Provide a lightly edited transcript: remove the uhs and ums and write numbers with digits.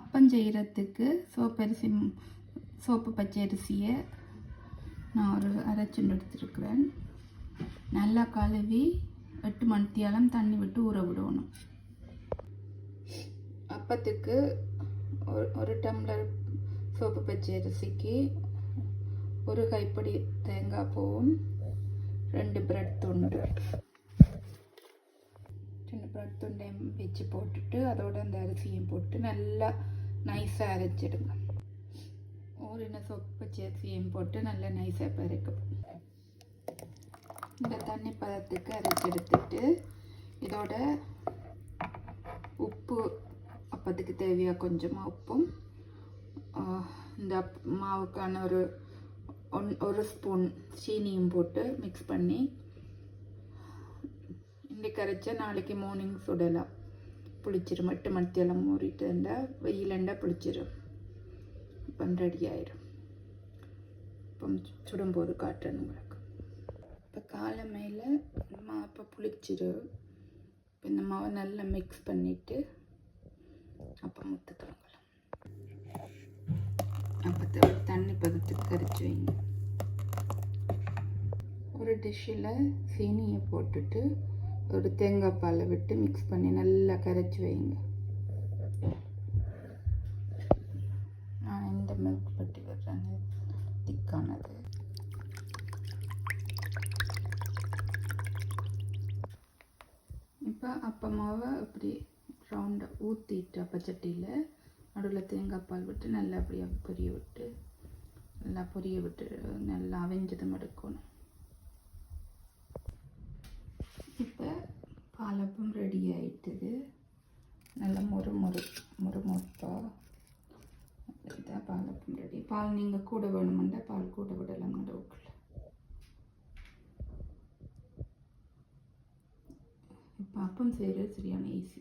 அப்பம் செய்கிறதுக்கு சோப்பு பச்சை அரிசியை நான் ஒரு அரைச்சுண்டு எடுத்துருக்கிறேன். நல்லா கழுவி 8 மணித்தியாலம் தண்ணி விட்டு ஊற விடணும். அப்பத்துக்கு ஒரு டம்ளர் சோப்பு பச்சை அரிசிக்கு ஒரு கைப்பிடி தேங்காய் பூவும் 2 பிரெட் துண்டையும் வச்சு போட்டுட்டு அதோட அந்த அரிசியும் போட்டு நல்லா நைஸாக அரைச்சிடுங்க. ஊறின சோப்பு பச்சை அரிசியும் போட்டு நல்லா நைஸாக பறக்கும். இந்த தண்ணி பதத்துக்கு அரைச்செடுத்துட்டு இதோட உப்பு, அப்பத்துக்கு தேவையாக கொஞ்சமாக உப்பும், இந்த மாவுக்கான ஒரு ஸ்பூன் சீனியும் போட்டு மிக்ஸ் பண்ணி இன்றைக்கு அரைச்சா நாளைக்கு மார்னிங் சுடலாம். புளிச்சிடும். 8 மணித்தெல்லாம் மூறிட்டு இருந்தால் வெயிலண்டா புளிச்சிடும். இப்போ ரெடி ஆயிடும். இப்போ சுடும்போது காட்டுறேன் உங்களுக்கு. இப்போ காலமையில் இப்போ புளிச்சிடும். இப்போ இந்த மாவை நல்லா மிக்ஸ் பண்ணிவிட்டு அப்போ முத்து தொடங்கலாம். அப்போ தண்ணி பதத்துக்கு கரைச்சி வைங்க. ஒரு டிஷ்ஷில் சீனியை போட்டுட்டு ஒரு தேங்காய் பாலை விட்டு மிக்ஸ் பண்ணி நல்லா கரைச்சி வைங்க. நான் இந்த மில்க் பட்டி வர்றேன், திக்கானது. இப்போ அப்பமாவை அப்படி ரவுண்டாக ஊற்றிட்டு அப்பச்சட்டியில் நடுவில் தேங்காய் பால் விட்டு நல்லா அப்படியே பொரிய விட்டு நல்லா அவிஞ்சதும் எடுக்கணும். இப்போ பாலப்பம் ரெடி ஆகிட்டுது. நல்லா முறுமுறுப்பாக இதான் பாலப்பம் ரெடி. பால் நீங்கள் கூட வேணுமெண்டா பால் கூட விடலாம் நடுவுக்குள்ள. இப்போ அப்பம் செய்கிறது சரியான ஈஸி.